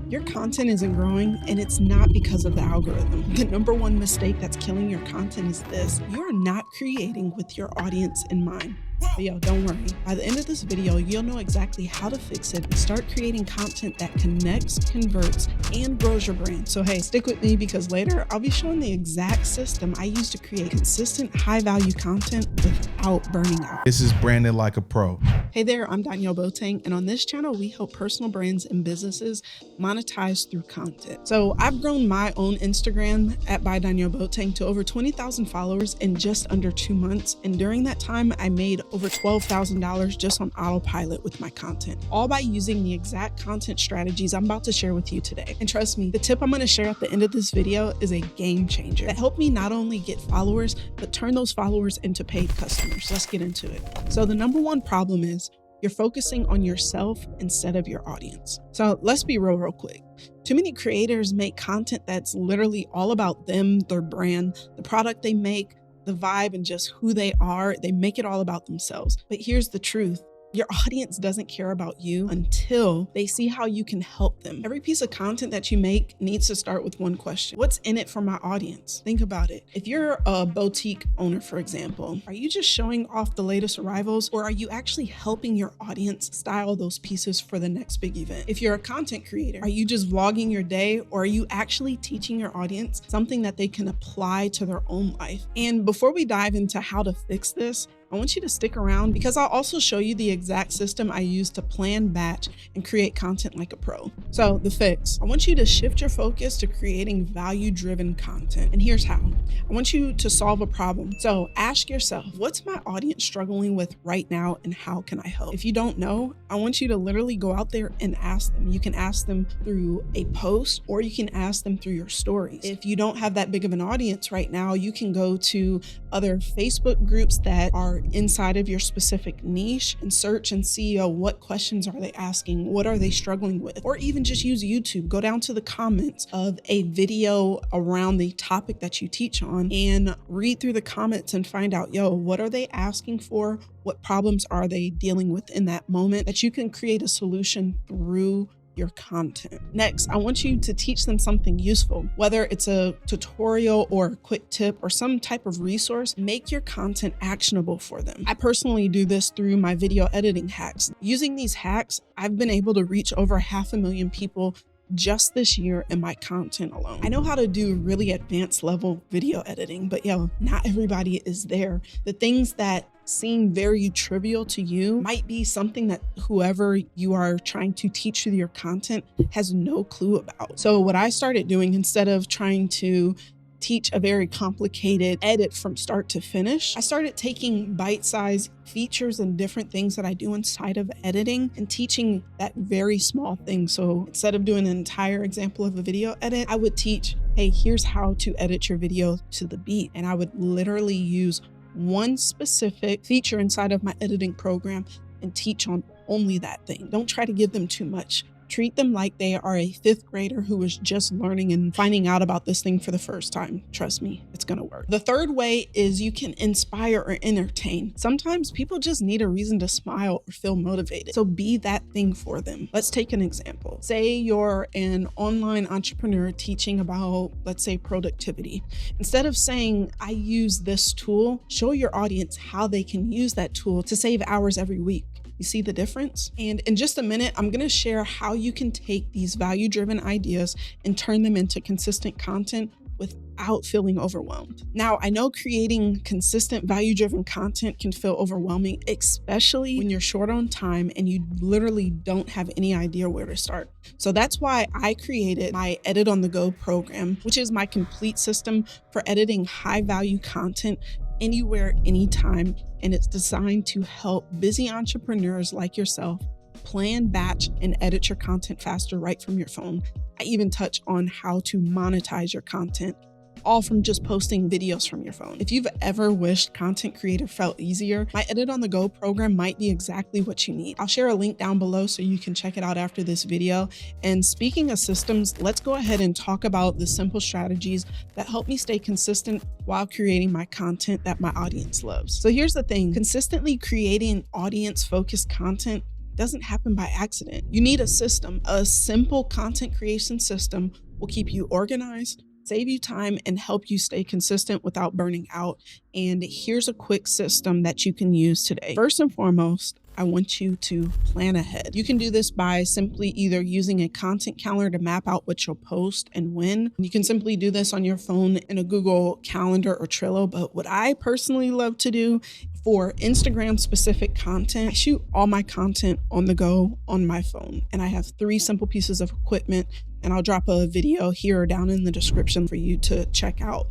Your content isn't growing, and it's not because of the algorithm. The number one mistake that's killing your content is this: you're not creating with your audience in mind. But yo, don't worry. By the end of this video, you'll know exactly how to fix it and start creating content that connects, converts, and grows your brand. So hey, stick with me because later I'll be showing the exact system I use to create consistent, high-value content without burning out. This is Branded Like a Pro. Hey there, I'm Danielle Boateng, and on this channel, we help personal brands and businesses monetize through content. So I've grown my own Instagram at by Danielle Boateng to over 20,000 followers in just under 2 months. And during that time, I made over $12,000 just on autopilot with my content, all by using the exact content strategies I'm about to share with you today. And trust me, the tip I'm going to share at the end of this video is a game changer that helped me not only get followers, but turn those followers into paid customers. Let's get into it. So the number one problem is you're focusing on yourself instead of your audience. So let's be real quick. Too many creators make content that's literally all about them, their brand, the product they make, the vibe, and just who they are. They make it all about themselves. But here's the truth. Your audience doesn't care about you until they see how you can help them. Every piece of content that you make needs to start with one question: what's in it for my audience? Think about it. If you're a boutique owner, for example, are you just showing off the latest arrivals, or are you actually helping your audience style those pieces for the next big event? If you're a content creator, are you just vlogging your day, or are you actually teaching your audience something that they can apply to their own life? And before we dive into how to fix this, I want you to stick around because I'll also show you the exact system I use to plan, batch, and create content like a pro. So the fix: I want you to shift your focus to creating value-driven content. And here's how. I want you to solve a problem. So ask yourself, what's my audience struggling with right now and how can I help? If you don't know, I want you to literally go out there and ask them. You can ask them through a post or you can ask them through your stories. If you don't have that big of an audience right now, you can go to other Facebook groups that are inside of your specific niche and search and see what questions are they asking, what are they struggling with, or even just use YouTube. Go down to the comments of a video around the topic that you teach on and read through the comments and find out, what are they asking for? What problems are they dealing with in that moment that you can create a solution through your content. Next, I want you to teach them something useful, whether it's a tutorial or a quick tip or some type of resource. Make your content actionable for them. I personally do this through my video editing hacks. Using these hacks, I've been able to reach over 500,000 people just this year in my content alone. I know how to do really advanced level video editing, but not everybody is there. The things that seem very trivial to you might be something that whoever you are trying to teach through your content has no clue about. So what I started doing, instead of trying to teach a very complicated edit from start to finish, I started taking bite-sized features and different things that I do inside of editing and teaching that very small thing. So instead of doing an entire example of a video edit, I would teach, hey, here's how to edit your video to the beat. And I would literally use one specific feature inside of my editing program and teach on only that thing. Don't try to give them too much. Treat them like they are a 5th grader who is just learning and finding out about this thing for the first time. Trust me, it's gonna work. The third way is you can inspire or entertain. Sometimes people just need a reason to smile or feel motivated. So be that thing for them. Let's take an example. Say you're an online entrepreneur teaching about, let's say, productivity. Instead of saying, I use this tool, show your audience how they can use that tool to save hours every week. You see the difference? And in just a minute, I'm gonna share how you can take these value-driven ideas and turn them into consistent content without feeling overwhelmed. Now, I know creating consistent value-driven content can feel overwhelming, especially when you're short on time and you literally don't have any idea where to start. So that's why I created my Edit on the Go program, which is my complete system for editing high-value content anywhere, anytime, and it's designed to help busy entrepreneurs like yourself plan, batch, and edit your content faster right from your phone. I even touch on how to monetize your content, all from just posting videos from your phone. If you've ever wished content creator felt easier, my Edit on the Go program might be exactly what you need. I'll share a link down below so you can check it out after this video. And speaking of systems, let's go ahead and talk about the simple strategies that help me stay consistent while creating my content that my audience loves. So here's the thing: consistently creating audience-focused content doesn't happen by accident. You need a system. A simple content creation system will keep you organized, save you time, and help you stay consistent without burning out. And here's a quick system that you can use today. First and foremost, I want you to plan ahead. You can do this by simply either using a content calendar to map out what you'll post and when. You can simply do this on your phone in a Google Calendar or Trello. But what I personally love to do for Instagram specific content, I shoot all my content on the go on my phone. And I have 3 simple pieces of equipment, and I'll drop a video here or down in the description for you to check out.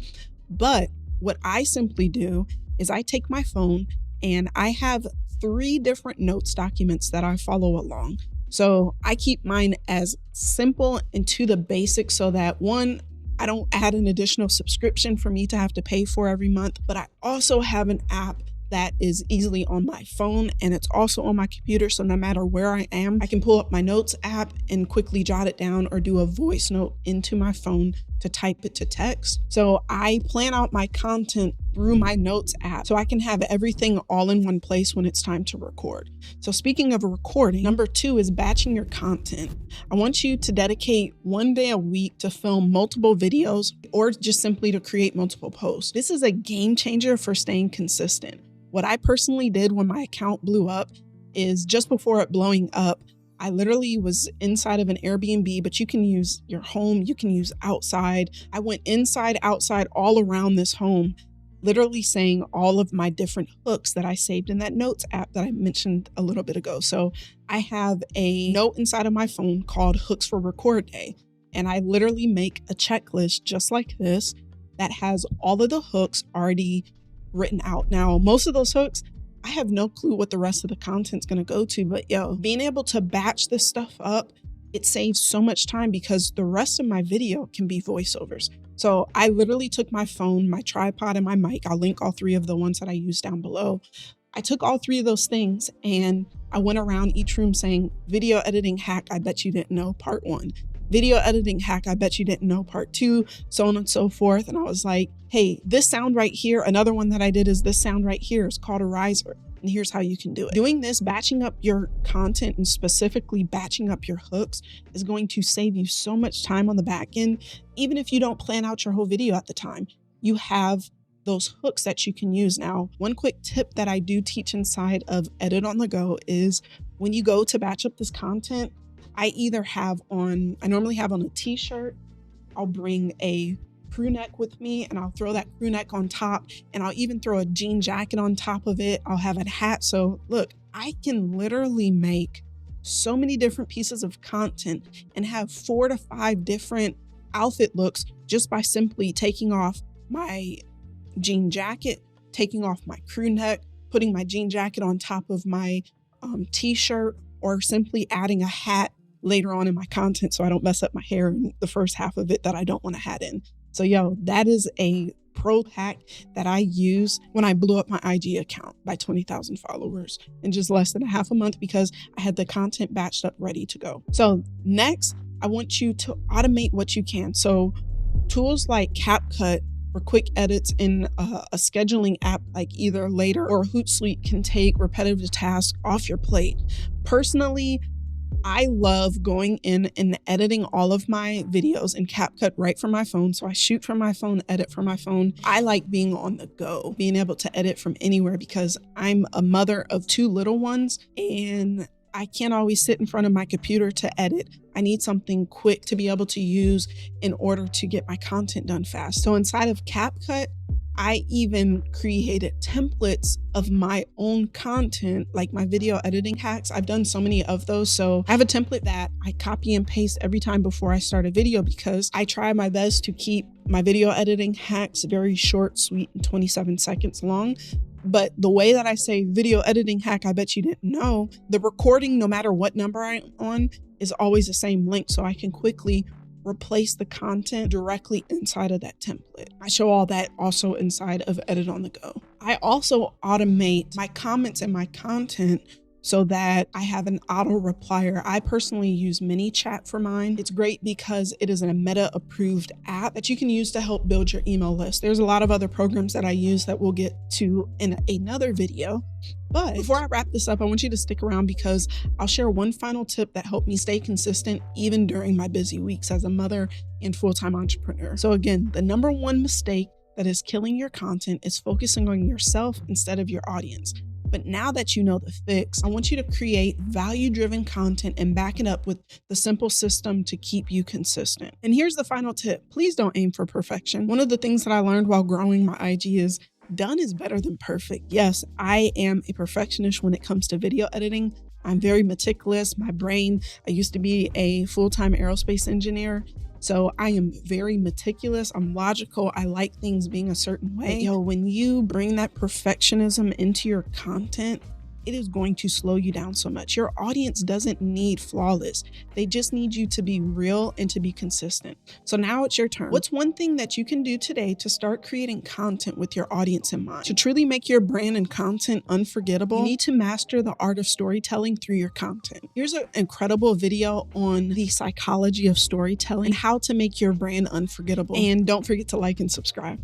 But what I simply do is I take my phone and I have 3 different notes documents that I follow along. So I keep mine as simple and to the basics so that, one, I don't add an additional subscription for me to have to pay for every month, but I also have an app that is easily on my phone, and it's also on my computer. So no matter where I am, I can pull up my notes app and quickly jot it down or do a voice note into my phone to type it to text. So I plan out my content through my notes app so I can have everything all in one place when it's time to record. So speaking of recording, number 2 is batching your content. I want you to dedicate 1 day a week to film multiple videos or just simply to create multiple posts. This is a game changer for staying consistent. What I personally did when my account blew up is, just before it blowing up, I literally was inside of an Airbnb, but you can use your home, you can use outside. I went inside, outside, all around this home, literally saying all of my different hooks that I saved in that notes app that I mentioned a little bit ago. So I have a note inside of my phone called Hooks for Record Day. And I literally make a checklist just like this that has all of the hooks already written out. Now, most of those hooks, I have no clue what the rest of the content's going to go to, but being able to batch this stuff up, it saves so much time because the rest of my video can be voiceovers. So I literally took my phone, my tripod, and my mic. I'll link all 3 of the ones that I use down below. I took all 3 of those things and I went around each room saying, video editing hack I bet you didn't know, part 1. Video editing hack I bet you didn't know, part 2, so on and so forth. And I was like, hey, this sound right here, another one that I did is this sound right here. It's called a riser. And here's how you can do it. Doing this, batching up your content and specifically batching up your hooks is going to save you so much time on the back end. Even if you don't plan out your whole video at the time, you have those hooks that you can use. Now, one quick tip that I do teach inside of Edit on the Go is when you go to batch up this content, I normally have on a t-shirt, I'll bring a crew neck with me and I'll throw that crew neck on top, and I'll even throw a jean jacket on top of it. I'll have a hat. So look, I can literally make so many different pieces of content and have 4 to 5 different outfit looks just by simply taking off my jean jacket, taking off my crew neck, putting my jean jacket on top of my t-shirt, or simply adding a hat later on in my content so I don't mess up my hair in the first half of it that I don't want a hat in. So that is a pro hack that I use when I blew up my IG account by 20,000 followers in just less than a half a month because I had the content batched up ready to go. So next, I want you to automate what you can. So tools like CapCut for quick edits in a scheduling app like either Later or Hootsuite can take repetitive tasks off your plate. Personally, I love going in and editing all of my videos in CapCut right from my phone. So I shoot from my phone, edit from my phone. I like being on the go, being able to edit from anywhere because I'm a mother of 2 little ones and I can't always sit in front of my computer to edit. I need something quick to be able to use in order to get my content done fast. So inside of CapCut, I even created templates of my own content, like my video editing hacks. I've done so many of those. So I have a template that I copy and paste every time before I start a video because I try my best to keep my video editing hacks very short, sweet, and 27 seconds long. But the way that I say video editing hack, I bet you didn't know, the recording, no matter what number I'm on, is always the same link. So I can quickly replace the content directly inside of that template. I show all that also inside of Edit on the Go. I also automate my comments and my content so that I have an auto replier. I personally use ManyChat for mine. It's great because it is a Meta approved app that you can use to help build your email list. There's a lot of other programs that I use that we'll get to in another video, But before I wrap this up, I want you to stick around because I'll share one final tip that helped me stay consistent even during my busy weeks as a mother and full-time entrepreneur. So again, the number one mistake that is killing your content is focusing on yourself instead of your audience. But now that you know the fix, I want you to create value-driven content and back it up with the simple system to keep you consistent. And here's the final tip. Please don't aim for perfection. One of the things that I learned while growing my IG is done is better than perfect. Yes, I am a perfectionist when it comes to video editing. I'm very meticulous. My brain, I used to be a full-time aerospace engineer. So I am very meticulous. I'm logical. I like things being a certain way. But when you bring that perfectionism into your content, it is going to slow you down so much. Your audience doesn't need flawless. They just need you to be real and to be consistent. So now it's your turn. What's one thing that you can do today to start creating content with your audience in mind? To truly make your brand and content unforgettable, you need to master the art of storytelling through your content. Here's an incredible video on the psychology of storytelling and how to make your brand unforgettable. And don't forget to like and subscribe.